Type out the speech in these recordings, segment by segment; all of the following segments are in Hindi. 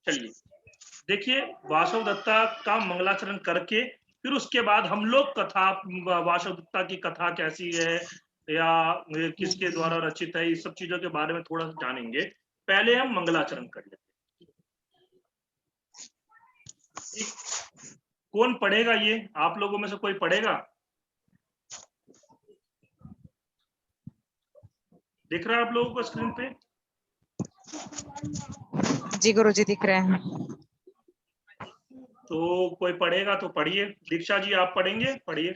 चलिए देखिए, वासव दत्ता का मंगलाचरण करके फिर उसके बाद हम लोग कथा, वासव दत्ता की कथा कैसी है या किसके द्वारा रचित है, इस सब चीजों के बारे में थोड़ा सा जानेंगे। पहले हम मंगलाचरण कर लेते हैं। कौन पढ़ेगा? ये आप लोगों में से कोई पढ़ेगा? दिख रहा है आप लोगों को स्क्रीन पे? जी गुरुजी दिख रहे हैं। तो कोई पढ़ेगा तो पढ़िए। दीक्षा जी आप पढ़ेंगे? पढ़िए।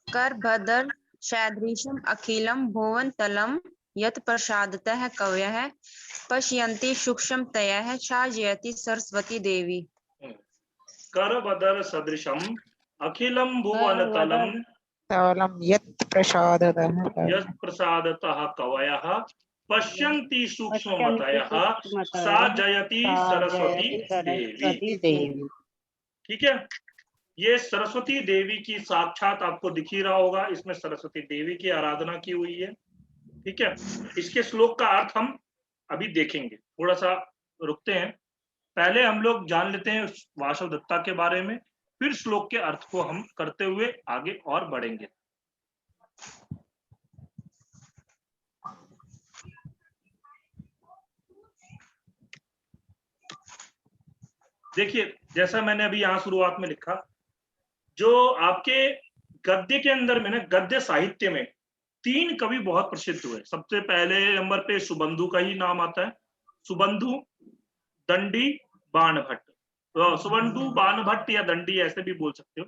कर भद्र सदृशम अखिलम भुवन तलम यत प्रसादतः कवयः पश्यन्ति सूक्ष्म तयः सा जयति सरस्वती देवी। कर भद्र सदृशम अखिलम भुवन तलम यत् प्रसादतः कवयः पश्यन्ति सूक्ष्मतयः सा जयति सरस्वती देवी। ठीक है, ये सरस्वती देवी की साक्षात आपको दिख ही रहा होगा, इसमें सरस्वती देवी की आराधना की हुई है। ठीक है, इसके श्लोक का अर्थ हम अभी देखेंगे। थोड़ा सा रुकते हैं, पहले हम लोग जान लेते हैं वासव दत्ता के बारे में, फिर श्लोक के अर्थ को हम करते हुए आगे और बढ़ेंगे। देखिए, जैसा मैंने अभी यहां शुरुआत में लिखा, जो आपके गद्य के अंदर में ना, गद्य साहित्य में 3 कवि बहुत प्रसिद्ध हुए। सबसे पहले नंबर पे सुबंधु का ही नाम आता है, सुबंधु, दंडी, बाणभट्ट। तो सुबंधु, बाणभट्ट या दंडी ऐसे भी बोल सकते हो।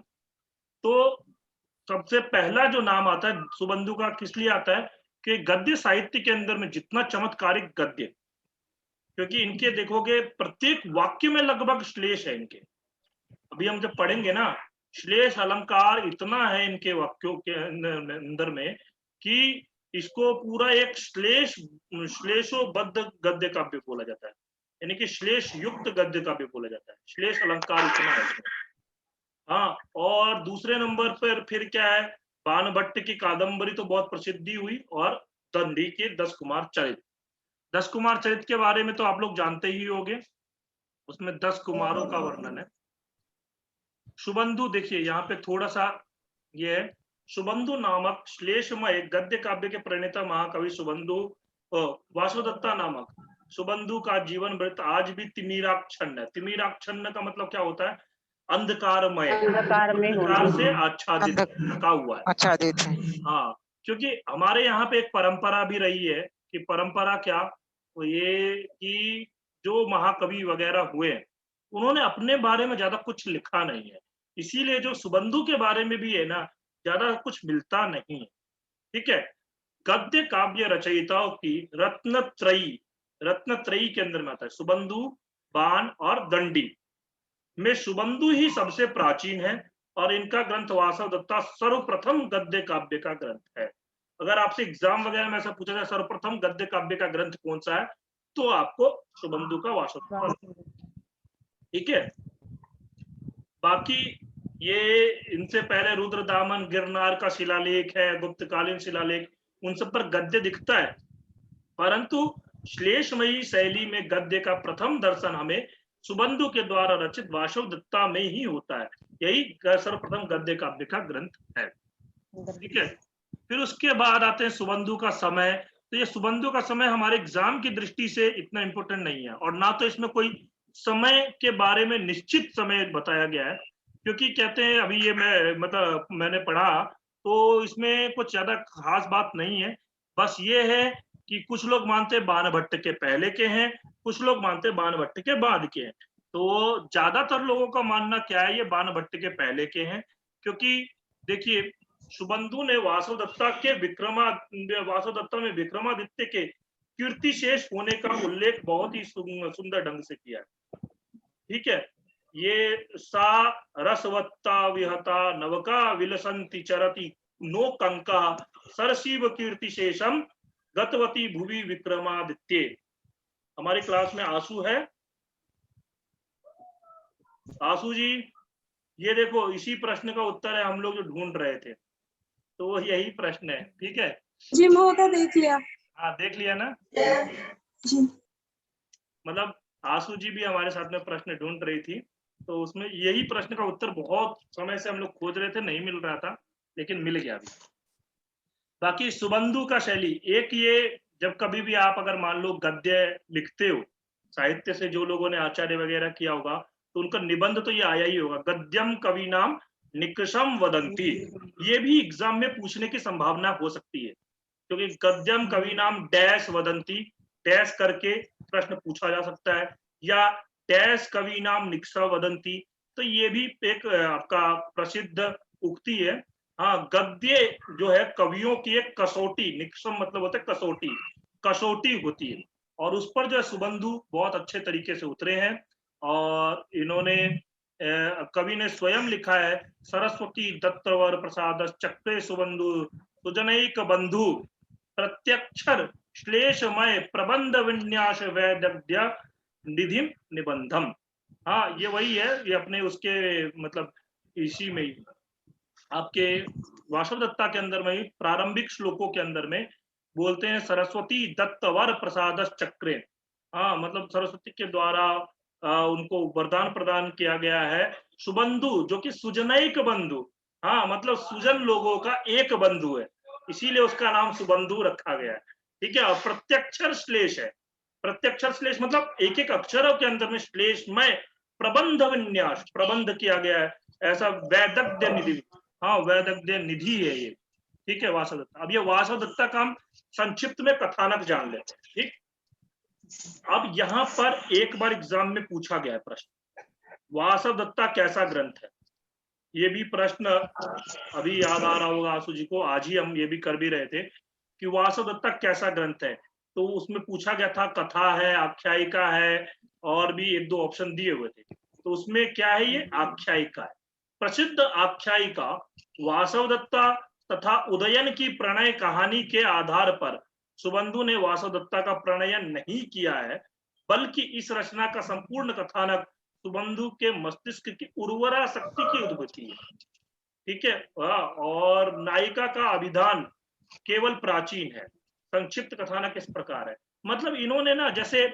तो सबसे पहला जो नाम आता है सुबंधु का, किस लिए आता है कि गद्य साहित्य के अंदर में जितना चमत्कारिक गद्य, क्योंकि इनके देखोगे प्रत्येक वाक्य में लगभग श्लेष है इनके। अभी हम जब पढ़ेंगे ना, श्लेष अलंकार इतना है इनके वाक्यों के अंदर में कि इसको पूरा एक श्लेषोबद्ध गद्य काव्य बोला जाता है, यानी कि श्लेष युक्त गद्य काव्य बोला जाता है। श्लेष अलंकार इतना है इसमें। हाँ, और दूसरे नंबर पर फिर क्या है, बाणभट्ट की कादंबरी तो बहुत प्रसिद्धि हुई, और दंडी के 10 कुमार चरित। 10 कुमार चरित के बारे में तो आप लोग जानते ही होंगे, उसमें 10 कुमारों का वर्णन है। सुबंधु, देखिए यहाँ पे थोड़ा सा ये है, सुबंधु नामक श्लेषमय गद्य काव्य के प्रणेता महाकवि सुबंधु, वासुदत्ता नामक सुबंधु का जीवन वृत्त आज भी तिमिराच्छन्न है। तिमिराच्छन्न का मतलब क्या होता है? अंधकारमय, अंधकार से आच्छादित, ढका हुआ है। आच्छादित है। हाँ, क्योंकि हमारे यहाँ पे एक परंपरा भी रही है कि परंपरा क्या, तो ये कि जो महाकवि वगैरह हुए उन्होंने अपने बारे में ज्यादा कुछ लिखा नहीं है, इसीलिए जो सुबंधु के बारे में भी है ना, ज्यादा कुछ मिलता नहीं है। ठीक है, गद्य काव्य रचयिताओं की रत्नत्रयी के अंदर में आता है सुबंधु, बाण और दंडी में सुबंधु ही सबसे प्राचीन है, और इनका ग्रंथ वासव दत्ता सर्वप्रथम गद्य काव्य का ग्रंथ है। अगर आपसे एग्जाम वगैरह में ऐसा पूछा जाए सर्वप्रथम गद्य काव्य का ग्रंथ कौन सा है, तो आपको सुबंधु का वासव दत्ता। ठीक है, बाकी ये इनसे पहले रुद्रदामन, गिरनार का शिलालेख है, गुप्तकालीन शिलालेख, उन सब पर गद्य दिखता है, परंतु श्लेषमयी शैली में गद्य का प्रथम दर्शन हमें सुबंधु के द्वारा रचित वासव दत्ता में ही होता है। यही सर्वप्रथम गद्य काव्य का ग्रंथ है। ठीक है, फिर उसके बाद आते हैं सुबंधु का समय। तो ये सुबंधु का समय हमारे एग्जाम की दृष्टि से इतना इंपॉर्टेंट नहीं है, और ना तो इसमें कोई समय के बारे में निश्चित समय बताया गया है, क्योंकि कहते हैं अभी ये मैंने पढ़ा, तो इसमें कुछ ज्यादा खास बात नहीं है। बस ये है कि कुछ लोग मानते हैं बाणभट्ट के पहले के हैं, कुछ लोग मानते हैं बाणभट्ट के बाद के हैं। तो ज्यादातर लोगों का मानना क्या है, ये बाणभट्ट के पहले के हैं, क्योंकि देखिए सुबंधु ने वासव दत्ता में विक्रमादित्य के कीर्तिशेष होने का उल्लेख बहुत ही सुंदर ढंग से किया है। ठीक है, ये सा रसवत्ता विहता नवका विलसंति चरति नो कंका सरसीव कीर्तिशेषम गतवती भुवि विक्रमादित्य। हमारी क्लास में आंसू है? आंसू जी, ये देखो इसी प्रश्न का उत्तर है हम लोग जो ढूंढ रहे थे, तो यही प्रश्न है। ठीक है, जी महोदय देख लिया। हाँ देख लिया ना। जी मतलब आंसू जी भी हमारे साथ में प्रश्न ढूंढ रही थी, तो उसमें यही प्रश्न का उत्तर बहुत समय से हम लोग खोज रहे थे, नहीं मिल रहा था, लेकिन मिल गया अभी। बाकी सुबंधु का शैली एक, ये जब कभी भी आप अगर मान लो गद्य लिखते हो, साहित्य से जो लोगों ने आचार्य वगैरह किया होगा, तो उनका निबंध तो ये आया ही होगा, गद्यम कवि नाम निकषम वदंती। ये भी एग्जाम में पूछने की संभावना हो सकती है, क्योंकि गद्यम कवि नाम डैश वदंती, डैश करके प्रश्न पूछा जा सकता है, या डैश कवि नाम निकषा वदंती। तो ये भी एक आपका प्रसिद्ध उक्ति है। हाँ, गद्य जो है कवियों की एक कसौटी, निकषम मतलब होता है कसौटी, कसौटी होती है, और उस पर जो है सुबंधु बहुत अच्छे तरीके से उतरे हैं। और इन्होंने कवि ने स्वयं लिखा है, सरस्वती दत्तवर प्रसाद चक्रे सुबंधु सुजनैक बंधु प्रत्यक्षर श्लेषमय प्रबंध विन्यास वैदग्ध्य निधि निबंधम। हाँ ये वही है, ये अपने उसके मतलब इसी में ही आपके वासवदत्ता के अंदर में ही प्रारंभिक श्लोकों के अंदर में बोलते हैं, सरस्वती दत्तवर प्रसाद चक्रे। हाँ मतलब सरस्वती के द्वारा उनको वरदान प्रदान किया गया है, सुबंधु जो कि सुजनैक बंधु, हाँ मतलब सुजन लोगों का एक बंधु है, इसीलिए उसका नाम सुबंधु रखा गया है। ठीक है, और प्रत्यक्षर श्लेष है, प्रत्यक्षर श्लेष मतलब एक एक अक्षरों के अंदर में श्लेषमय प्रबंध विन्यास, प्रबंध किया गया है ऐसा वैदग्ध्य निधि। हाँ वैदग्ध्य निधि है ये। ठीक है वासवदत्ता। अब ये वासवदत्ता का हम संक्षिप्त में कथानक जान लेते हैं। ठीक, अब यहाँ पर एक बार एग्जाम में पूछा गया है प्रश्न, वासवदत्ता कैसा ग्रंथ है। ये भी प्रश्न अभी याद आ रहा होगा आंसू जी को, आज ही हम ये भी कर भी रहे थे कि वासवदत्ता कैसा ग्रंथ है। तो उसमें पूछा गया था कथा है, आख्यायिका है, और भी एक दो ऑप्शन दिए हुए थे। तो उसमें क्या है, ये आख्यायिका है। प्रसिद्ध आख्यायिका वासवदत्ता तथा उदयन की प्रणय कहानी के आधार पर सुबंधु ने वासवदत्ता का प्रणयन नहीं किया है, बल्कि इस रचना का संपूर्ण कथानक सुबंधु के मस्तिष्क की उर्वरा शक्ति की उद्भूति है। ठीक है, और नायिका का अभिधान केवल प्राचीन है। संक्षिप्त कथानक इस प्रकार है, मतलब इन्होंने ना, जैसे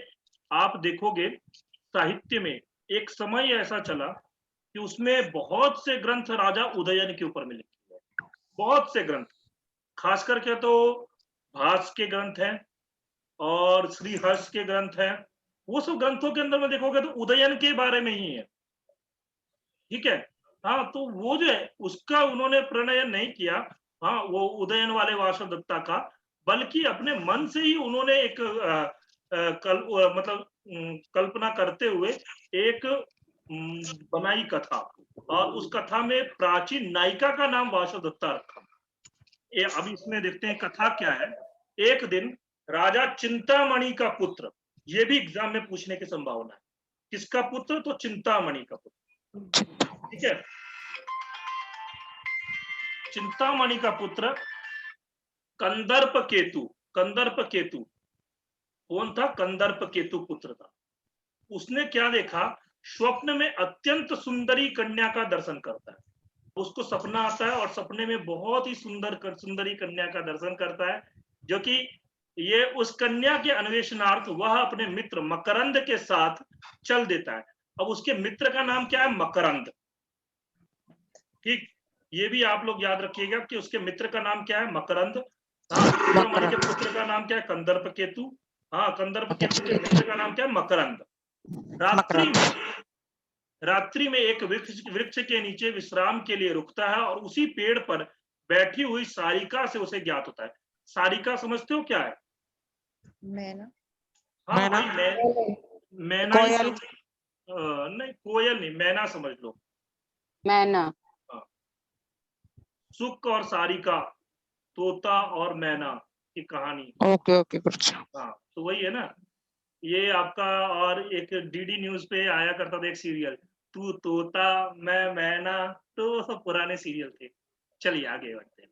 आप देखोगे साहित्य में एक समय ऐसा चला कि उसमें बहुत से ग्रंथ राजा उदयन के ऊपर में लिखे गए, बहुत से ग्रंथ, खास करके तो भास के ग्रंथ हैं और श्रीहर्ष के ग्रंथ हैं। वो सब ग्रंथों के अंदर में देखोगे तो उदयन के बारे में ही है। ठीक है, हाँ तो वो जो है उसका उन्होंने प्रणयन नहीं किया, हाँ वो उदयन वाले वासवदत्ता का, बल्कि अपने मन से ही उन्होंने एक मतलब कल्पना करते हुए एक बनाई कथा, और उस कथा में प्राचीन नायिका का नाम वासवदत्ता रखा। अब इसमें देखते हैं कथा क्या है। एक दिन राजा चिंतामणि का पुत्र, ये भी एग्जाम में पूछने की संभावना है, किसका पुत्र, तो चिंतामणि का पुत्र। ठीक है, चिंतामणि का पुत्र कंदर्प केतु, कंदर्प केतु कौन था, कंदर्प केतु पुत्र था। उसने क्या देखा, स्वप्न में अत्यंत सुंदरी कन्या का दर्शन करता है, उसको सपना आता है और सपने में बहुत ही सुंदरी कन्या का दर्शन करता है, जो कि ये उस कन्या के अन्वेषणार्थ वह अपने मित्र मकरंद के साथ चल देता है। अब उसके मित्र का नाम क्या है, मकरंद। ठीक, ये भी आप लोग याद रखिएगा कि उसके मित्र का नाम क्या है, मकरंद। हाँ, चिंतामणि के पुत्र का नाम क्या है, कंदर्प केतु। हाँ, कंदर्प केतु के मित्र का नाम क्या है, मकरंद। रात्रि में एक वृक्ष के नीचे विश्राम के लिए रुकता है, और उसी पेड़ पर बैठी हुई सारिका से उसे ज्ञात होता है। सारिका समझते हो क्या है, मैना, हाँ मैना? मैना ही कोयल? नहीं कोयल नहीं, मैना समझ लो। मैना, सुक और सारिका, तोता और मैना की कहानी। ओके ओके गुरुजी। हाँ तो वही है ना ये आपका। और एक डीडी न्यूज पे आया करता था एक सीरियल, तू तोता मैं मैना, तो सब पुराने सीरियल थे। चलिए आगे बढ़ते हैं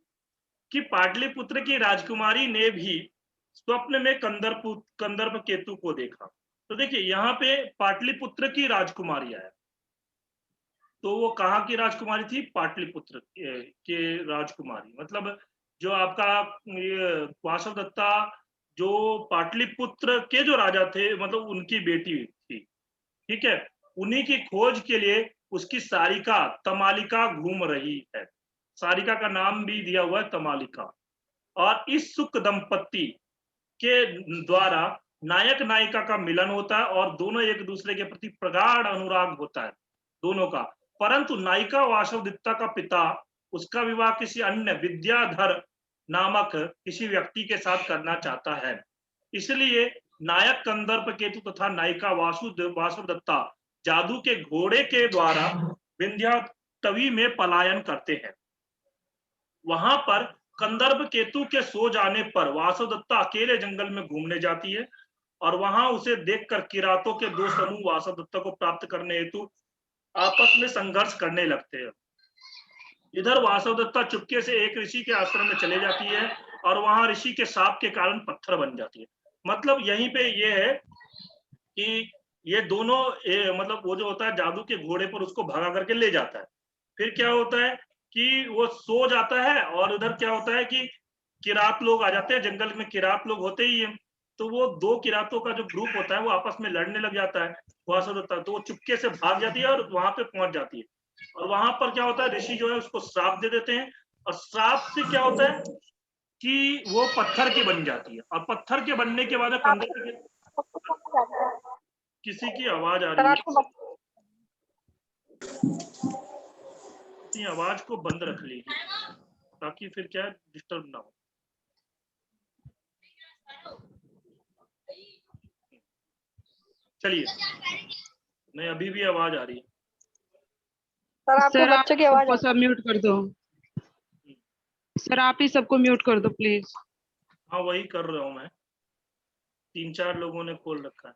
कि पाटलिपुत्र की राजकुमारी ने भी स्वप्न में कंदर्प केतु को देखा। तो देखिए यहाँ पे पाटलिपुत्र की राजकुमारी आया, तो वो कहाँ की राजकुमारी थी, पाटलिपुत्र के राजकुमारी, मतलब जो आपका ये वासवदत्ता जो पाटलिपुत्र के जो राजा थे, मतलब उनकी बेटी थी, ठीक है। उन्हीं की खोज के लिए उसकी सारिका तमालिका घूम रही है। सारिका का नाम भी दिया हुआ है तमालिका। और इस सुख दंपत्ति के द्वारा नायक नायिका का मिलन होता है और दोनों एक दूसरे के प्रति प्रगाढ़ अनुराग होता है दोनों का। परंतु नायिका वासवदत्ता का पिता उसका विवाह किसी अन्य विद्याधर नामक किसी व्यक्ति के साथ करना चाहता है। इसलिए नायक कंदर्प केतु तथा नायिका वासुदत्ता जादू के घोड़े के द्वारा विंध्याटवी में पलायन करते हैं। वहां पर कंदर्प केतु के सो जाने पर वासवदत्ता अकेले जंगल में घूमने जाती है और वहां उसे देखकर किरातों के दो समूह वासवदत्ता को प्राप्त करने हेतु आपस में संघर्ष करने लगते हैं। इधर वासवदत्ता चुपके से एक ऋषि के आश्रम में चले जाती है और वहां ऋषि के शाप के कारण पत्थर बन जाती है। मतलब यहीं पे ये है कि ये दोनों मतलब वो जो होता है जादू के घोड़े पर उसको भगा करके ले जाता है। फिर क्या होता है कि वो सो जाता है और उधर क्या होता है कि किरात लोग आ जाते हैं, जंगल में किरात लोग होते ही हैं, तो वो दो किरातों का जो ग्रुप होता है वो आपस में लड़ने लग जाता है। वासवदत्ता तो वो चुपके से भाग जाती है और वहां पे पहुंच जाती है और वहां पर क्या होता है ऋषि जो है उसको श्राप दे देते हैं और श्राप से क्या होता है कि वो पत्थर की बन जाती है और पत्थर के बनने के बाद किसी की आवाज आ रही है, अपनी आवाज को बंद रख लीजिए ताकि फिर क्या डिस्टर्ब ना हो। चलिए, नहीं अभी भी आवाज आ रही है। सर आपके बच्चों की आवाज सब म्यूट कर दो। सर आप ही सबको म्यूट कर दो प्लीज। हाँ वही कर रहा हूँ मैं, 3-4 लोगों ने खोल रखा है।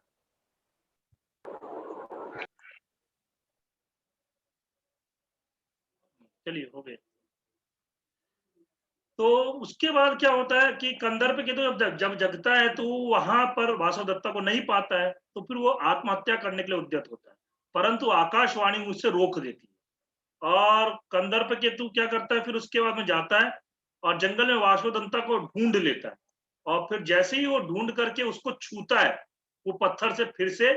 चलिए हो गए। तो उसके बाद क्या होता है कि कंदर्प के तो जब जगता है तो वहां पर वासवदत्ता को नहीं पाता है तो फिर वो आत्महत्या करने के लिए उद्यत होता है, परंतु आकाशवाणी उससे रोक देती है। और कंदर्प केतु क्या करता है फिर उसके बाद में जाता है और जंगल में वासवदत्ता को ढूंढ लेता है और फिर जैसे ही वो ढूंढ करके उसको छूता है वो पत्थर से फिर से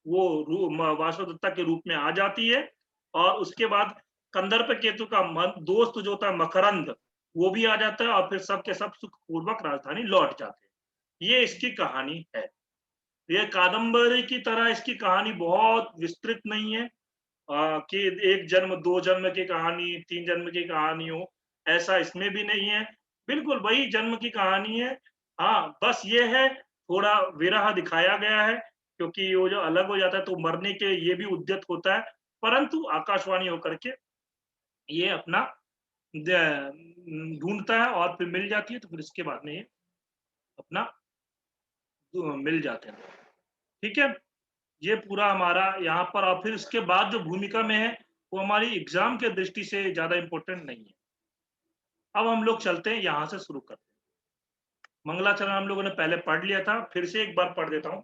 वो वासवदत्ता के रूप में आ जाती है। और उसके बाद कंदर्प केतु का दोस्त जो होता है मकरंद वो भी आ जाता है और फिर सब के सब सुखपूर्वक राजधानी लौट जाते हैं। ये इसकी कहानी है। ये कादम्बरी की तरह इसकी कहानी बहुत विस्तृत नहीं है कि 1 जन्म 2 जन्म की कहानी 3 जन्म की कहानी हो, ऐसा इसमें भी नहीं है। बिल्कुल वही जन्म की कहानी है। हाँ बस ये है थोड़ा विरह दिखाया गया है क्योंकि वो जो अलग हो जाता है तो मरने के ये भी उद्यत होता है, परंतु आकाशवाणी होकर के ये अपना ढूंढता है और फिर मिल जाती है तो फिर इसके बाद में ये अपना मिल जाते हैं। ठीक है, ये पूरा हमारा यहाँ पर। और फिर उसके बाद जो भूमिका में है वो हमारी एग्जाम के दृष्टि से ज्यादा इंपॉर्टेंट नहीं है। अब हम लोग चलते हैं यहाँ से शुरू करते हैं। मंगलाचरण हम लोगों ने पहले पढ़ लिया था, फिर से एक बार पढ़ देता हूँ।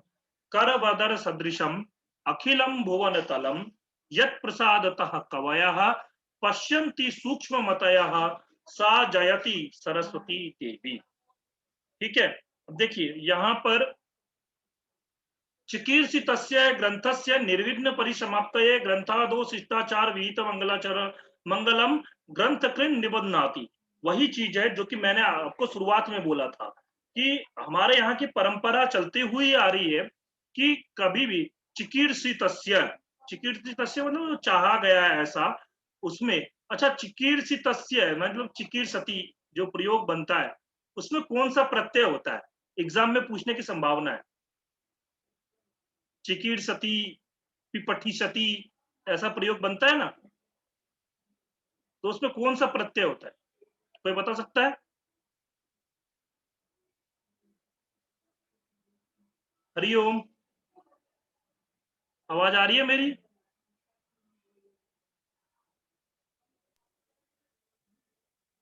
कर बदर सदृशम अखिलम भुवन तलम यत् प्रसादतः कवयः पश्यन्ति सूक्ष्म मतयः सा जयति सरस्वती देवी। ठीक है, अब देखिए यहाँ पर चिकीर्षितस्य ग्रंथस्य निर्विघ्न परिसमाप्तये ग्रंथादो शिष्टाचार विहित मंगलम ग्रंथकृन् निबध्नाति। वही चीज है जो कि मैंने आपको शुरुआत में बोला था कि हमारे यहाँ की परंपरा चलती हुई आ रही है कि कभी भी चिकीर्षितस्य मतलब चाहा गया है ऐसा उसमें। अच्छा, चिकीर्षितस्य मतलब चिकीर्षति जो प्रयोग बनता है उसमें कौन सा प्रत्यय होता है, एग्जाम में पूछने की संभावना है। चिकीर्षति, पिपठिषति ऐसा प्रयोग बनता है ना, तो उसमें कौन सा प्रत्यय होता है, कोई बता सकता है? हरिओम, आवाज आ रही है मेरी?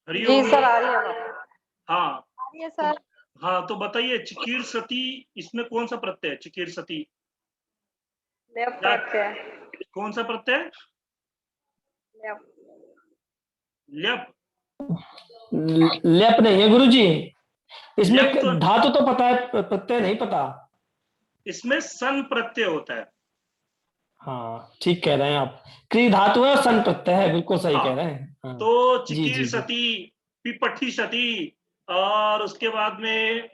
हरिओम। जी सर आ रही है। हाँ आ रही है सर। हाँ तो बताइए चिकीर्षति इसमें कौन सा प्रत्यय है? चिकीर्षति लेफ्ट प्रत्यय। कौन सा प्रत्यय? लेफ्ट। ल्यप। लेप नहीं है गुरुजी, इसमें लेप तो धातु तो पता है, प्रत्यय नहीं पता। इसमें सन प्रत्यय होता है। हाँ ठीक कह रहे हैं आप, क्री धातु है और सन प्रत्यय है, बिल्कुल सही हाँ, कह रहे हैं। हाँ। तो जी चिकीर जी जी। सती, पिपठी सती, और उसके बाद में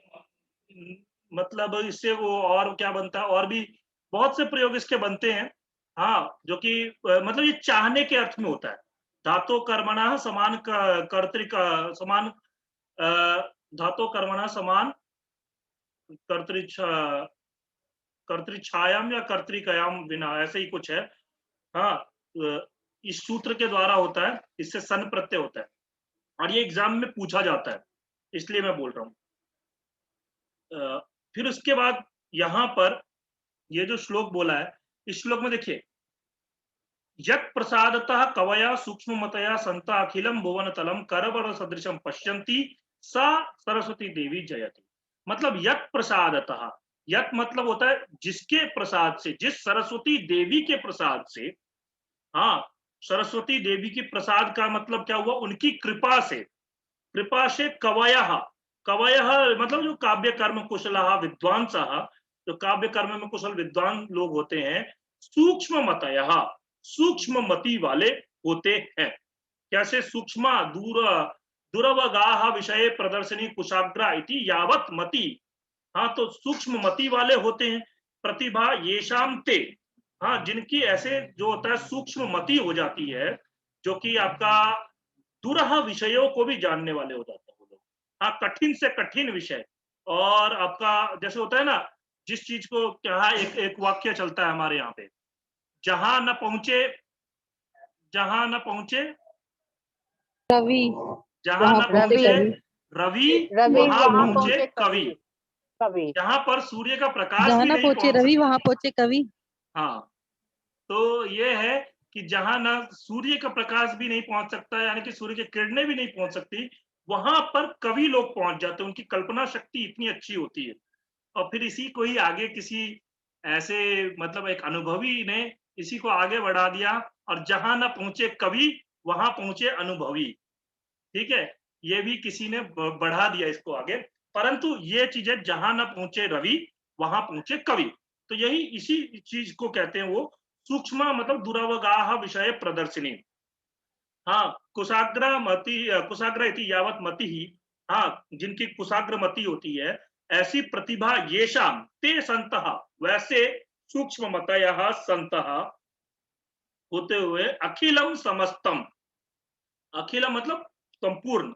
मतलब इससे वो और क्या बनता है, और भी बहुत से प्रयोग इसके बनते हैं। हाँ, जो कि मतलब ये चाहने के अर्थ में होता है। धातो कर्मणः समान कर्तृक समान धातो कर्मणः समान कर्तृछायाम या कर्तृकयाम बिना, ऐसे ही कुछ है। हाँ, इस सूत्र के द्वारा होता है, इससे सन प्रत्यय होता है, और ये एग्जाम में पूछा जाता है, इसलिए मैं बोल रहा हूँ। फिर उसके बाद यहाँ पर ये जो श्लोक बोला है, इस श्लोक में देखिए, यत् प्रसादतः कवया सूक्ष्ममतया संता अखिलम भुवन तलम करवर सदृशम पश्यन्ति सा सरस्वती देवी जयति। मतलब यत् प्रसादतः, यत् मतलब होता है जिसके प्रसाद से, जिस सरस्वती देवी के प्रसाद से। हाँ, सरस्वती देवी की प्रसाद का मतलब क्या हुआ, उनकी कृपा से, कृपा से कवयः, कवयः मतलब जो काव्य कर्म कुशलः विद्वांसः, जो काव्य कर्म में कुशल विद्वान लोग होते हैं, सूक्ष्म मतयः, सूक्ष्म मति वाले होते हैं। कैसे? सूक्ष्म दूर दुरवगाह विषय प्रदर्शनी कुशाग्रा इति यावत मति। हाँ, तो सूक्ष्म मति वाले होते हैं। प्रतिभा येषाम ते, हाँ, जिनकी ऐसे जो होता है सूक्ष्म मति हो जाती है, जो कि आपका दुरह विषयों को भी जानने वाले हो जाते हैं वो लोग। हाँ, कठिन से कठिन विषय, और आपका जैसे होता है ना, जिस चीज को क्या, एक वाक्य चलता है हमारे यहाँ पे, जहां न पहुंचे, जहां न पहुंचे रवि, जहां न पहुंचे रवि, रवि वहां वहां पहुंचे कवि। कवि। जहां पर सूर्य का प्रकाश जहाँ भी ना नहीं पहुंचे पहुंच रवि सकता। वहां पहुंचे कवि। हाँ, तो ये है कि जहां ना सूर्य का प्रकाश भी नहीं पहुंच सकता, यानी कि सूर्य की किरणें भी नहीं पहुंच सकती, वहां पर कवि लोग पहुंच जाते हैं। उनकी कल्पना शक्ति इतनी अच्छी होती है। और फिर इसी को ही आगे किसी ऐसे मतलब एक अनुभवी ने इसी को आगे बढ़ा दिया, और जहां ना पहुंचे कवि वहां पहुंचे अनुभवी। ठीक है, ये भी किसी ने बढ़ा दिया इसको आगे। परंतु ये चीजें, जहां ना पहुंचे रवि वहां पहुंचे कवि, तो यही इसी चीज को कहते हैं वो सूक्ष्म मतलब दुरावगाह विषय प्रदर्शनी। हाँ, कुशाग्र इति यावत मति ही, हाँ, जिनकी कुशाग्र मति होती है, ऐसी प्रतिभा येषाम ते संतः, वैसे सूक्ष्म मतयः संतः होते हुए अखिलम समस्तम, अखिलम मतलब संपूर्ण,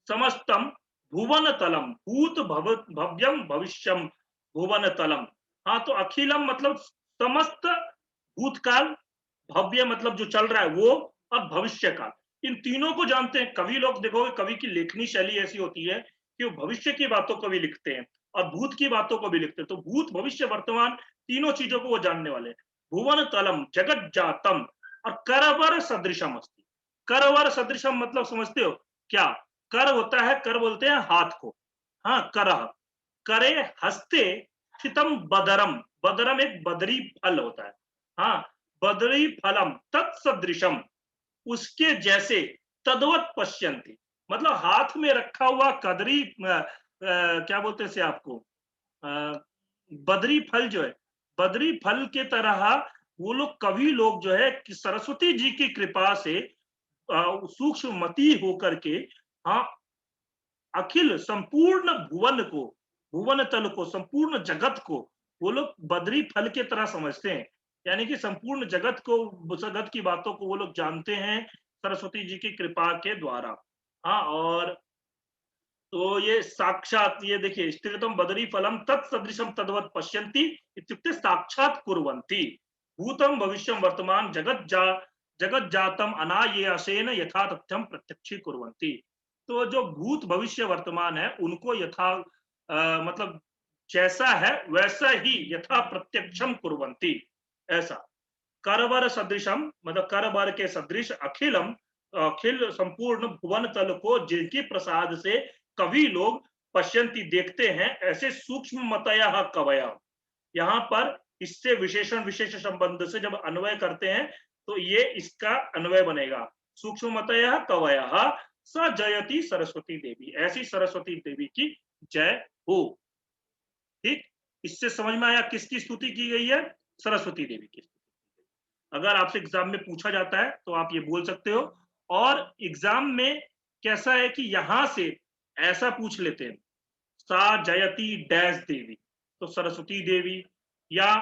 समस्तम भुवन तलम, भूत भव्यम भविष्यम भुवन तलम। हाँ, तो अखिलम मतलब समस्त भूतकाल, भव्य मतलब जो चल रहा है वो, और भविष्य काल, इन तीनों को जानते हैं। कवि लोग देखोगे, कवि की लेखनी शैली ऐसी होती है कि वो भविष्य की बातों को भी लिखते हैं और भूत की बातों को भी लिखते हैं। तो भूत भविष्य वर्तमान तीनों चीजों को वो जानने वाले हैं। भुवन तलम जगत जातम और करवर सदृशम अस्ति। करवर सदृशम मतलब समझते हो क्या? कर होता है, कर बोलते हैं हाथ को। हाँ, करह, करे हस्ते स्थितम बदरम, बदरम एक बदरी फल होता है। हाँ, बदरी फलम तत्सदृशम, उसके जैसे, तद्वत पश्यन्ति मतलब हाथ में रखा हुआ कदरी क्या बोलते हैं इसे आपको, बदरी फल जो है, बदरी फल के तरह वो लोग, कवि लोग जो है कि सरस्वती जी की कृपा से सूक्ष्म मति होकर के, हाँ, अखिल संपूर्ण भुवन को, भुवन तल को, संपूर्ण जगत को वो लोग बदरी फल के तरह समझते हैं। यानी कि संपूर्ण जगत को, जगत की बातों को वो लोग जानते हैं सरस्वती जी की कृपा के द्वारा। हाँ, और तो ये साक्षात, ये देखिए, स्थिरतम बदरी फलम तत्सदृशम तद्वत पश्यन्ति इत्युक्ते साक्षात कुर्वन्ति, भूतम भविष्यम वर्तमान जगत जातम अनायासेन यथा तथ्यम प्रत्यक्षी कुर्वन्ति। तो जो भूत भविष्य वर्तमान है उनको यथा मतलब जैसा है वैसा ही यथा प्रत्यक्षम कुर्वन्ति, ऐसा। करवर सदृशम मतलब करवर के सदृश, अखिलम अखिल संपूर्ण भुवन तल को जिनकी प्रसाद से कवि लोग पश्यन्ति देखते हैं, ऐसे सूक्ष्म मतया कवया। यहाँ पर इससे विशेषण विशेष संबंध से जब अन्वय करते हैं तो ये इसका अन्वय बनेगा। सूक्ष्म मतया कवया स जयति सरस्वती देवी, ऐसी सरस्वती देवी की जय हो। ठीक, इससे समझ में आया किसकी स्तुति की गई है? सरस्वती देवी की। अगर आपसे एग्जाम में पूछा जाता है तो आप ये बोल सकते हो। और एग्जाम में कैसा है कि यहां से ऐसा पूछ लेते हैं, सा जयति डैश देवी, तो सरस्वती देवी, या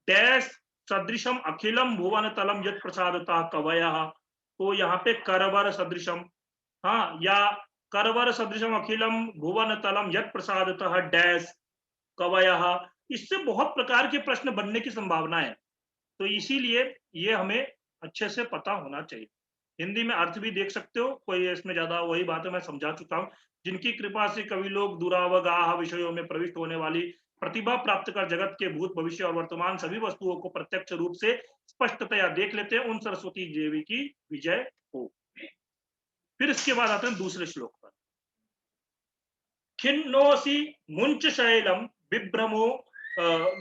डैश सदृशम अखिलम भुवन तलम यत् प्रसादता कवयः, तो यहाँ पे करवर सदृशम, हाँ, या करवर सदृशम अखिलम भुवन तलम यत् प्रसादतः डैश कवयः। इससे बहुत प्रकार के प्रश्न बनने की संभावना है, तो इसीलिए ये हमें अच्छे से पता होना चाहिए। हिंदी में अर्थ भी देख सकते हो, कोई इसमें ज्यादा वही बात है, मैं समझा चुका हूँ। जिनकी कृपा से कवि लोग दुरावगाह विषयों में प्रविष्ट होने वाली प्रतिभा प्राप्त कर जगत के भूत भविष्य और वर्तमान सभी वस्तुओं को प्रत्यक्ष रूप से स्पष्टतया देख लेते हैं, उन सरस्वती देवी की विजय हो। फिर इसके बाद आते हैं दूसरे श्लोक पर। खिन्नोसी मुंच शैलम विभ्रमो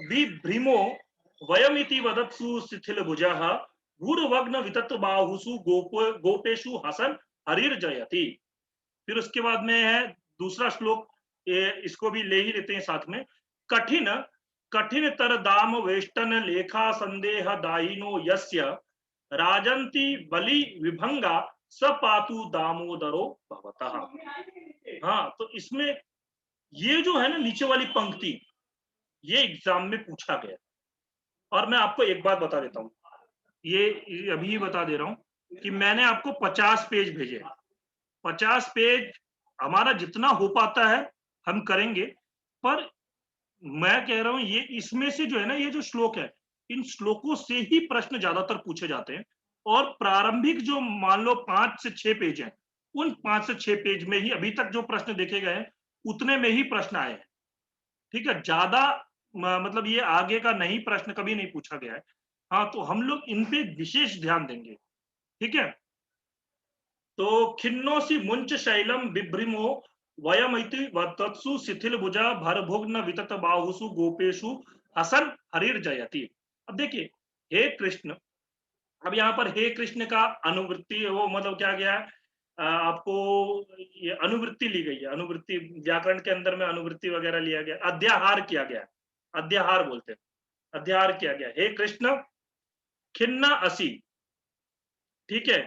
विभ्रिमो वयमिति वदत्सु शिथिल भुजः भूर्वग्न वितत बाहुसु गोपेशु हसन हरिर्जयति। फिर उसके बाद में है दूसरा श्लोक, इसको भी ले ही लेते हैं साथ में। कठिन कठिन तर दाम वेष्टन लेखा संदेह दायिनो यस्य राजंती बलि विभंगा स पातु दामोदरो भवतः। हाँ, तो इसमें ये जो है ना नीचे वाली पंक्ति, ये एग्जाम में पूछा गया। और मैं आपको एक बात बता देता हूँ, ये अभी बता दे रहा हूँ कि मैंने आपको 50 पेज भेजे। 50 पेज हमारा जितना हो पाता है हम करेंगे, पर मैं कह रहा हूं ये इसमें से जो है ना, ये जो श्लोक है, इन श्लोकों से ही प्रश्न ज्यादातर पूछे जाते हैं। और प्रारंभिक जो मान लो 5 से 6 पेज हैं, उन 5 से 6 पेज में ही अभी तक जो प्रश्न देखे गए हैं उतने में ही प्रश्न आए हैं। ठीक है, ज्यादा मतलब ये आगे का नहीं, प्रश्न कभी नहीं पूछा गया है। हाँ, तो हम लोग इन पे विशेष ध्यान देंगे। ठीक है, तो खिन्नोसी मुंच शैलम बिभ्रिमो वयमिति वत्सु शिथिल भुजा भरभुग्न वितत बाहुसु गोपेशु हसन हरिर्जयति। अब देखिए, हे कृष्ण, अब यहाँ पर हे कृष्ण का अनुवृत्ति, वो मतलब क्या गया है, आपको ये अनुवृत्ति ली गई है। अनुवृत्ति व्याकरण के अंदर में अनुवृत्ति वगैरह लिया गया, अध्याहार किया गया, अध्याहार बोलते हैं, अध्याहार किया गया। हे कृष्ण खिन्ना असि, ठीक है,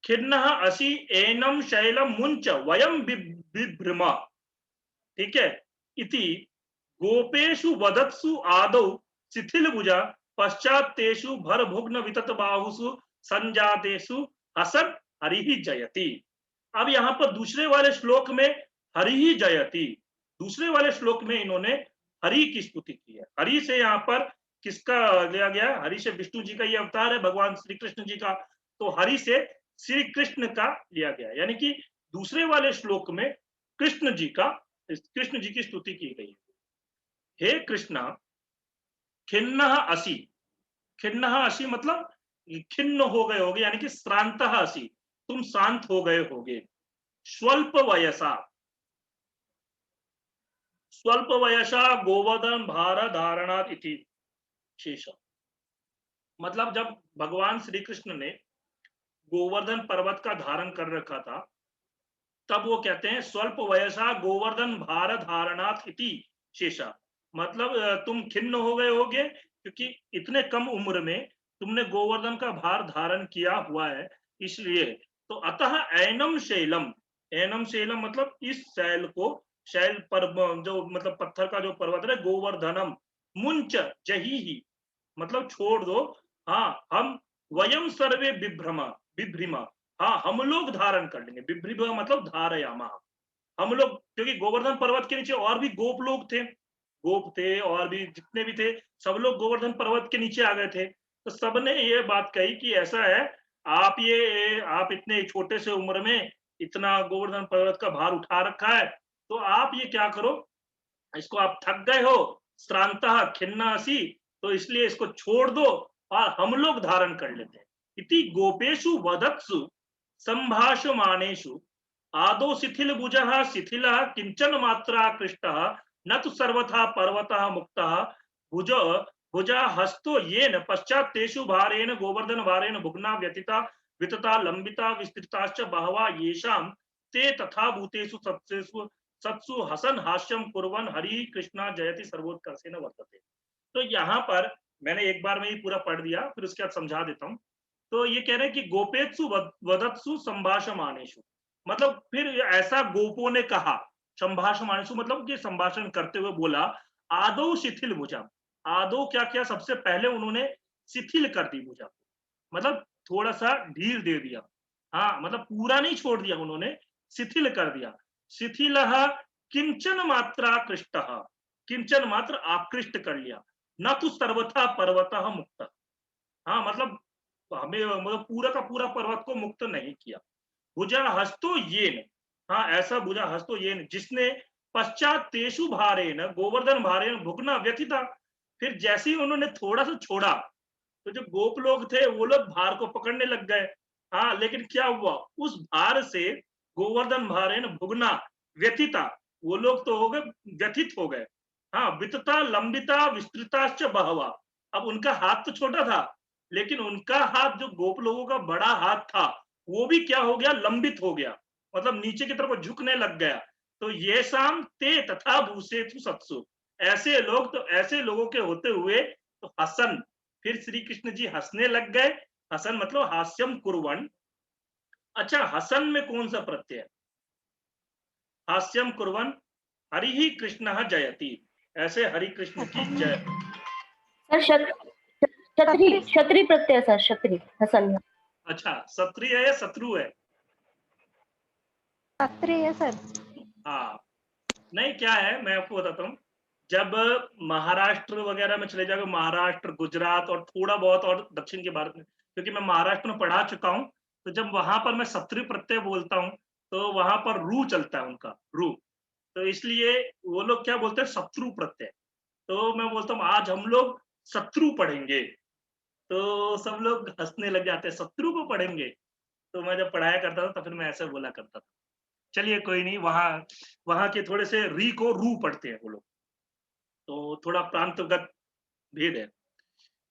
खिन्न असि एनम शैलम मुंच वयम बिभ्रमा, ठीक है, इति गोपेशु वदत्सु आदौ शिथिल भुजा पश्चात तेषु भरभुग्न वितत बाहुसु संजातेषु हसन हरि जयति। अब यहाँ पर दूसरे वाले श्लोक में हरि जयति, दूसरे वाले श्लोक में इन्होंने हरि की स्तुति की है। हरि से यहाँ पर किसका लिया गया? हरि से विष्णु जी का ये अवतार है, भगवान श्री कृष्ण जी का, तो हरि से श्री कृष्ण का लिया गया, यानी कि दूसरे वाले श्लोक में कृष्ण जी की स्तुति की गई है। हे कृष्णा खिन्नः असि, खिन्नः असि मतलब खिन्न हो गए होगे, यानी कि श्रान्तः असि, तुम शांत हो गए होगे। स्वल्प वयसा गोवर्धन भार धारणात् इति शेष, मतलब जब भगवान श्री कृष्ण ने गोवर्धन पर्वत का धारण कर रखा था, तब वो कहते हैं स्वल्प वयसा गोवर्धन भार धारणात् इति शेषा, मतलब तुम खिन्न हो गए होगे क्योंकि इतने कम उम्र में तुमने गोवर्धन का भार धारण किया हुआ है, इसलिए। तो अतः ऐनम शैलम, ऐनम शैलम मतलब इस शैल को, शैल पर जो मतलब पत्थर का जो पर्वत है, गोवर्धनम मुंच जही, मतलब छोड़ दो। हाँ, हम वयम सर्वे विभ्रिमा, हाँ हम लोग धारण कर लेंगे। विभ्रिमा मतलब धारयामा, हम लोग, क्योंकि गोवर्धन पर्वत के नीचे और भी गोप लोग थे, गोप थे और भी जितने भी थे, सब लोग गोवर्धन पर्वत के नीचे आ गए थे। तो सबने ये बात कही कि ऐसा है, आप इतने छोटे से उम्र में इतना गोवर्धन पर्वत का भार उठा रखा है, तो आप ये क्या करो, इसको आप थक गए हो, श्रांतः खिन्नासी, तो इसलिए इसको छोड़ दो और हम लोग धारण कर लेते हैं। इति गोपेशु वदत्सु संभाषमानेषु आदौ शिथिल भुजः शिथिलः किंचन मात्रा कृष्टः न तो सर्वथा पर्वतः मुक्तः भुजा हस्तो येन पश्चात तेषु भारेण गोवर्धन भारेण भुग्ना व्यतिता वितता लंबिता विस्तृताश्च बहवा येषां ते तथा भूतेषु सत्सु सत्सु हसन हास्यम कुर्वन् हरि कृष्णा जयति सर्वोत्कर्षेण वर्तते। तो यहाँ पर मैंने एक बार में ही पूरा पढ़ दिया, फिर उसके बाद समझा देता हूँ। तो ये कह रहे हैं कि गोपेत्सु वदत्सु संभाषमानेषु, मतलब फिर ऐसा गोपों ने कहा, संभाषमानेषु मतलब कि संभाषण करते हुए बोला, आदौ शिथिल भुजा, आदौ क्या किया, सबसे पहले उन्होंने शिथिल कर दी भुजा, मतलब थोड़ा सा ढील दे दिया, हाँ मतलब पूरा नहीं छोड़ दिया उन्होंने, शिथिल कर दिया। शिथिलः किंचन मात्रा कृष्टः, किंचन मात्र आकृष्ट कर लिया, न तो सर्वथा पर्वतः मुक्त, हाँ मतलब हमें मतलब पूरा का पूरा पर्वत को मुक्त नहीं किया। भुजा हस्तो येन, हाँ ऐसा भुजा हस्तो येन जिसने पश्चात तेषु भारेन गोवर्धन भारेन भुगना व्यथिता, फिर जैसे ही उन्होंने थोड़ा सा छोड़ा तो जो गोप लोग थे वो लोग भार को पकड़ने लग गए, हाँ लेकिन क्या हुआ, उस भार से गोवर्धन भारेन भुगना व्यथिता, वो लोग तो हो गए व्यथित हो गए, हाँ वितता लंबिता विस्तृताश्च बहवा, अब उनका हाथ तो छोटा था लेकिन उनका हाथ जो गोप लोगों का बड़ा हाथ था वो भी क्या हो गया, लंबित हो गया, मतलब नीचे की तरफ झुकने लग गया। तो ये शाम ते तथा भूसेतु सत्सु, ऐसे लोग तो ऐसे लोगों के होते हुए तो हसन, फिर श्री कृष्ण जी हंसने लग गए, हसन मतलब हास्यम कुर्वन्। अच्छा हसन में कौन सा प्रत्यय है, हास्यम कुर्वन् हरि ही कृष्ण जयति, ऐसे हरि कृष्ण की जय। सर क्षत्रि प्रत्यय सर, क्षत्रि हसन। अच्छा क्षत्रिय है या शत्रु है? क्षत्रिय सर। हाँ नहीं क्या है मैं आपको बताता हूँ, जब महाराष्ट्र वगैरह में चले जाओगे, महाराष्ट्र गुजरात और थोड़ा बहुत और दक्षिण के भारत में, क्योंकि मैं महाराष्ट्र में पढ़ा चुका हूँ, तो जब वहां पर मैं क्षत्रिय प्रत्यय बोलता हूँ तो वहां पर रू चलता है उनका, रू, तो इसलिए वो लोग क्या बोलते हैं, शत्रु प्रत्यय। तो मैं बोलता हूँ आज हम लोग शत्रु पढ़ेंगे, तो सब लोग हंसने लग जाते हैं, शत्रु को पढ़ेंगे। तो मैं जब पढ़ाया करता था तो फिर मैं ऐसे बोला करता था। चलिए कोई नहीं, वहां के थोड़े से री को रू पढ़ते हैं वो लोग, तो थोड़ा प्रांतगत भेद है।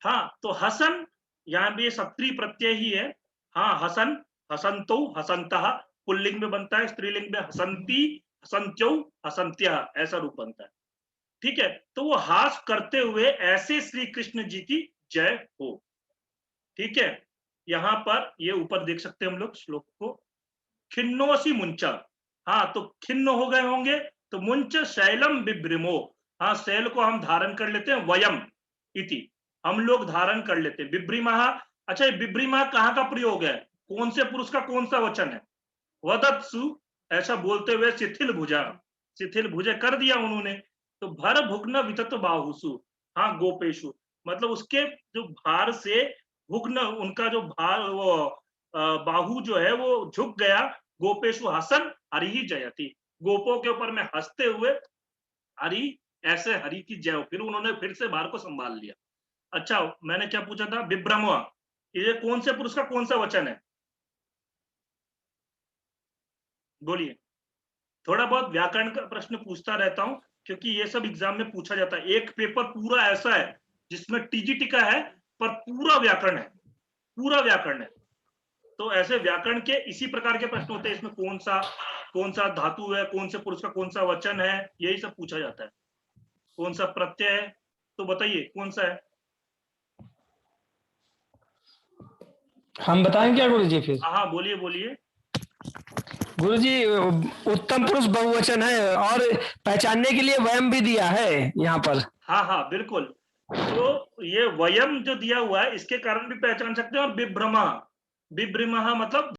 हाँ तो हसन यहाँ भी शत्री प्रत्यय ही है, हाँ हसन, हसंतो हसंतः पुल्लिंग में बनता है, स्त्रीलिंग में हसंती हसंत्यो हसंत्य ऐसा रूप बनता है, ठीक है। तो वो हास करते हुए ऐसे श्री कृष्ण जी की जय हो, ठीक है। यहाँ पर ये ऊपर देख सकते हैं हम लोग श्लोक को, खिन्नोसी मुंचा, हाँ तो खिन्न हो गए होंगे, तो मुंच शैलम बिभ्रिमो, हाँ शैल को हम धारण कर लेते हैं, वयम इति हम लोग धारण कर लेते हैं, बिभ्रिमः। अच्छा ये बिभ्रिमः कहाँ का प्रयोग है, कौन से पुरुष का कौन सा वचन है, वदत्सु, ऐसा बोलते हुए शिथिल भुजा, शिथिल भुजा कर दिया उन्होंने, तो भर भुग्न वितत बाहुसु, हाँ गोपेशु, मतलब उसके जो भार से भुग्न, उनका जो भार वो बाहु जो है वो झुक गया, गोपेशु हसन हरि ही जयति, गोपों के ऊपर में हंसते हुए हरि, ऐसे हरि की जय, फिर उन्होंने फिर से भार को संभाल लिया। अच्छा मैंने क्या पूछा था, विभ्रम, ये कौन से पुरुष का कौन सा वचन है, बोलिए। थोड़ा बहुत व्याकरण का प्रश्न पूछता रहता हूं क्योंकि ये सब एग्जाम में पूछा जाता है, एक पेपर पूरा ऐसा है जिसमें टीजीटी का है पर पूरा व्याकरण है, पूरा व्याकरण है। तो ऐसे व्याकरण के इसी प्रकार के प्रश्न होते हैं, इसमें कौन सा धातु है, कौन से पुरुष का कौन सा वचन है, यही सब पूछा जाता है, कौन सा प्रत्यय है, तो बताइए कौन सा है। हम बताएं क्या गुरुजी फिर? हाँ बोलिए बोलिए। गुरुजी उत्तम पुरुष बहुवचन है और पहचानने के लिए वयम भी दिया है यहाँ पर। हाँ हाँ बिल्कुल, तो ये वयम जो दिया हुआ है इसके कारण भी पहचान सकते हैं, और विभ्रमा, विभ्रमा मतलब